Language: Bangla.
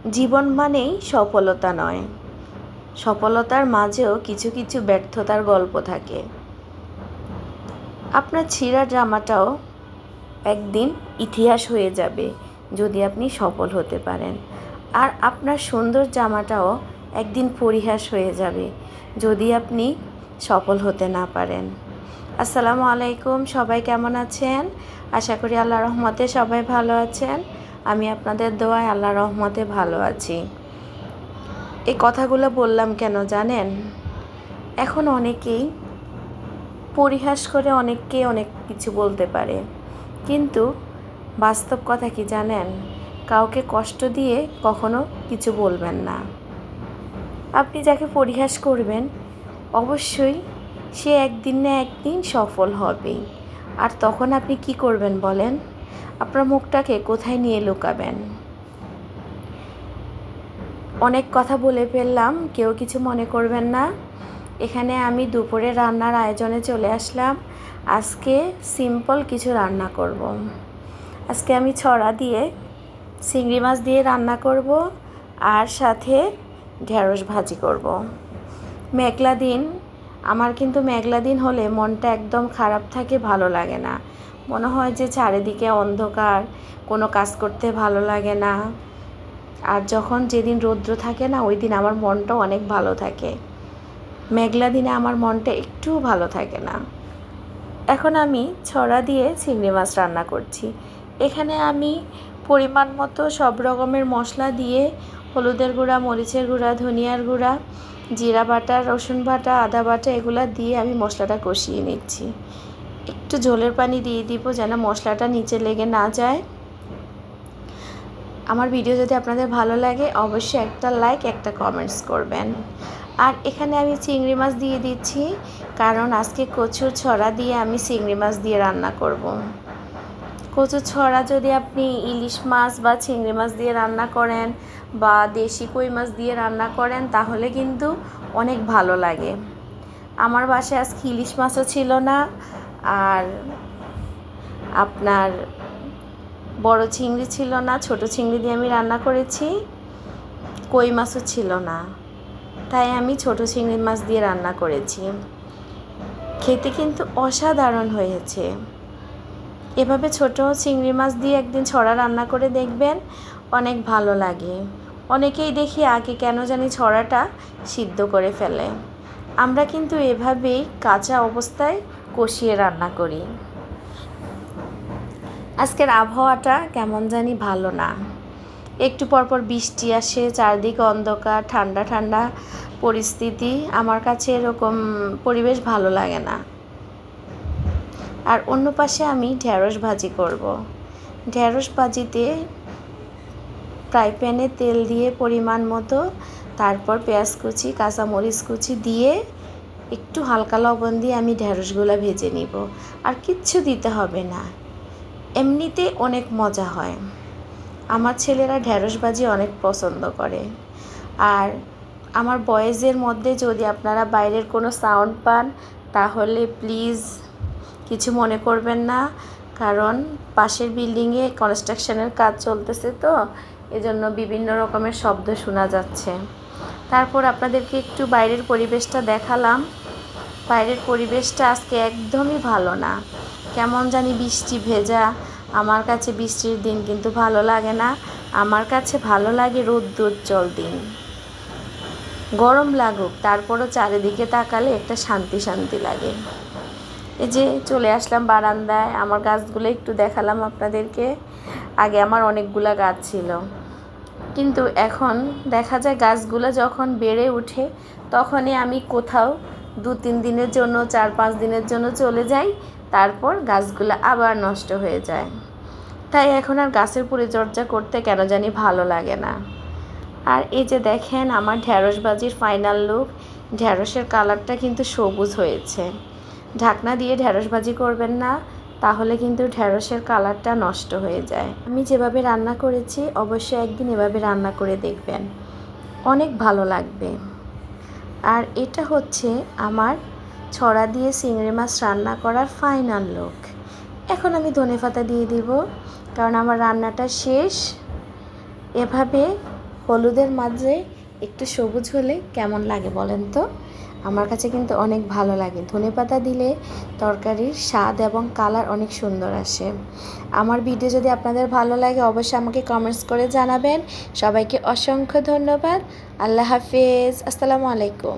জীবন মানেই সফলতা নয়, সফলতার মাঝেও কিছু কিছু ব্যর্থতার গল্প থাকে। আপনার ছিঁড়া জামাটাও একদিন ইতিহাস হয়ে যাবে যদি আপনি সফল হতে পারেন, আর আপনার সুন্দর জামাটাও একদিন পরিহাস হয়ে যাবে যদি আপনি সফল হতে না পারেন। আসসালামু আলাইকুম, সবাই কেমন আছেন? আশা করি আল্লাহর রহমতে সবাই ভালো আছেন। আমি আপনাদের দোয়ায় আল্লাহর রহমতে ভালো আছি। এই কথাগুলো বললাম কেন জানেন? এখন অনেকেই পরিহাস করে অনেককে অনেক কিছু বলতে পারে, কিন্তু বাস্তব কথা কি জানেন? কাউকে কষ্ট দিয়ে কখনো কিছু বলবেন না। আপনি যাকে পরিহাস করবেন অবশ্যই সে একদিন না একদিন সফল হবেই। আর তখন আপনি কি করবেন বলেন? আপনার মুখটাকে কোথায় নিয়ে লুকাবেন? অনেক কথা বলে ফেললাম, কেউ কিছু মনে করবেন না। এখানে আমি দুপুরে রান্নার আয়োজনে চলে আসলাম। আজকে সিম্পল কিছু রান্না করব। আজকে আমি ছড়া দিয়ে চিংড়ি মাছ দিয়ে রান্না করব, আর সাথে ঢেঁড়স ভাজি করব। মেঘলা দিন, আমার কিন্তু মেঘলা দিন হলে মনটা একদম খারাপ থাকে, ভালো লাগে না। মনে হয় যে চারিদিকে অন্ধকার, কোনো কাজ করতে ভালো লাগে না। আর যখন যেদিন রৌদ্র থাকে না, ওই দিন আমার মনটা অনেক ভালো থাকে। মেঘলা দিনে আমার মনটা একটুও ভালো থাকে না। এখন আমি ছড়া দিয়ে চিংড়ি মাছ রান্না করছি। এখানে আমি পরিমাণ মতো সব রকমের মশলা দিয়ে, হলুদের গুঁড়া, মরিচের গুঁড়া, ধনিয়ার গুঁড়া, জিরা বাটা, রসুন বাটা, আদা বাটা, এগুলো দিয়ে আমি মশলাটা কষিয়ে নিচ্ছি। একটু ঝোলের পানি দিয়ে দিব যেন মশলাটা নিচে লেগে না যায়। আমার ভিডিও যদি আপনাদের ভালো লাগে অবশ্যই একটা লাইক, একটা কমেন্টস করবেন। আর এখানে আমি চিংড়ি মাছ দিয়ে দিচ্ছি, কারণ আজকে কচুর ছড়া দিয়ে আমি চিংড়ি মাছ দিয়ে রান্না করব। কচুর ছড়া যদি আপনি ইলিশ মাছ বা চিংড়ি মাছ দিয়ে রান্না করেন বা দেশি কই মাছ দিয়ে রান্না করেন তাহলে কিন্তু অনেক ভালো লাগে। আমার বাসায় আজকে ইলিশ মাছও ছিল না, আর আপনার বড় চিংড়ি ছিল না, ছোট চিংড়ি দিয়ে আমি রান্না করেছি। কই মাছও ছিল না, তাই আমি ছোট চিংড়ি মাছ দিয়ে রান্না করেছি। খেতে কিন্তু অসাধারণ হয়েছে। এভাবে ছোট চিংড়ি মাছ দিয়ে একদিন ছড়া রান্না করে দেখবেন, অনেক ভালো লাগে। অনেকেই দেখি আগে কেন জানি ছড়াটা সিদ্ধ করে ফেলে। আমরা কিন্তু এভাবেই কাঁচা অবস্থায় কষিয়ে রান্না করি। আজকের আবহাওয়াটা কেমন জানি ভালো না। একটু পরপর বৃষ্টি আসে, চারদিকে অন্ধকার, ঠান্ডা ঠান্ডা পরিস্থিতি। আমার কাছে এরকম পরিবেশ ভালো লাগে না। আর অন্য পাশে আমি ঢেঁড়স ভাজি করব। ঢেঁড়স ভাজিতে ফ্রাই প্যানে তেল দিয়ে পরিমাণ মতো, তারপর পেঁয়াজ কুচি, কাঁচামরিচ কুচি দিয়ে একটু হালকা লবণ দিয়ে আমি ঢেঁড়সগুলো ভেজে নিব। আর কিচ্ছু দিতে হবে না, এমনিতে অনেক মজা হয়। আমার ছেলেরা ঢেঁড়স ভাজি অনেক পছন্দ করে। আর আমার ভয়েসের মধ্যে যদি আপনারা বাইরের কোনো সাউন্ড পান তাহলে প্লিজ কিছু মনে করবেন না, কারণ পাশের বিল্ডিংয়ে কনস্ট্রাকশনের কাজ চলতেছে, তো এজন্য বিভিন্ন রকমের শব্দ শোনা যাচ্ছে। তারপর আপনাদেরকে একটু বাইরের পরিবেশটা দেখালাম। বাইরের পরিবেশটা আজকে একদমই ভালো না, কেমন জানি বৃষ্টি ভেজা। আমার কাছে বৃষ্টির দিন কিন্তু ভালো লাগে না। আমার কাছে ভালো লাগে রৌদ্রোজ্জ্বল দিন। গরম লাগুক, তারপরও চারিদিকে তাকালে একটা শান্তি শান্তি লাগে। এই যে চলে আসলাম বারান্দায়, আমার গাছগুলো একটু দেখালাম আপনাদেরকে। আগে আমার অনেকগুলা গাছ ছিল, কিন্তু এখন দেখা যায় গাছগুলো যখন বেড়ে ওঠে তখনই আমি কোথাও 2-3 দিনের জন্য, 4-5 দিনের জন্য চলে যাই, তারপর গাছগুলো আবার নষ্ট হয়ে যায়। তাই এখন আর গাছের পরিচর্যা করতে কেন জানি ভালো লাগে না। আর এই যে দেখেন আমার ঢেঁড়স ভাজির ফাইনাল লুক। ঢেঁড়সের কালারটা কিন্তু সবুজ হয়েছে। ঢাকনা দিয়ে ঢেঁড়স ভাজি করবেন না, তাহলে কিন্তু ঢেঁড়সের কালারটা নষ্ট হয়ে যায়। আমি যেভাবে রান্না করেছি অবশ্যই একদিন এভাবে রান্না করে দেখবেন, অনেক ভালো লাগবে। আর এটা হচ্ছে আমার ছড়া দিয়ে চিংড়ি মাছ রান্না করার ফাইনাল লুক। এখন আমি ধনেপাতা দিয়ে দিব, কারণ আমার রান্নাটা শেষ। এভাবে হলুদের মাঝে একটু সবুজ হলে কেমন লাগে বলেন তো? আমার কাছে কিন্তু অনেক ভালো লাগে। ধনেপাতা দিলে তরকারির স্বাদ এবং কালার অনেক সুন্দর আসে। আমার ভিডিও যদি আপনাদের ভালো লাগে অবশ্যই আমাকে কমেন্টস করে জানাবেন। সবাইকে অসংখ্য ধন্যবাদ। আল্লাহ হাফেজ। আসসালামু আলাইকুম।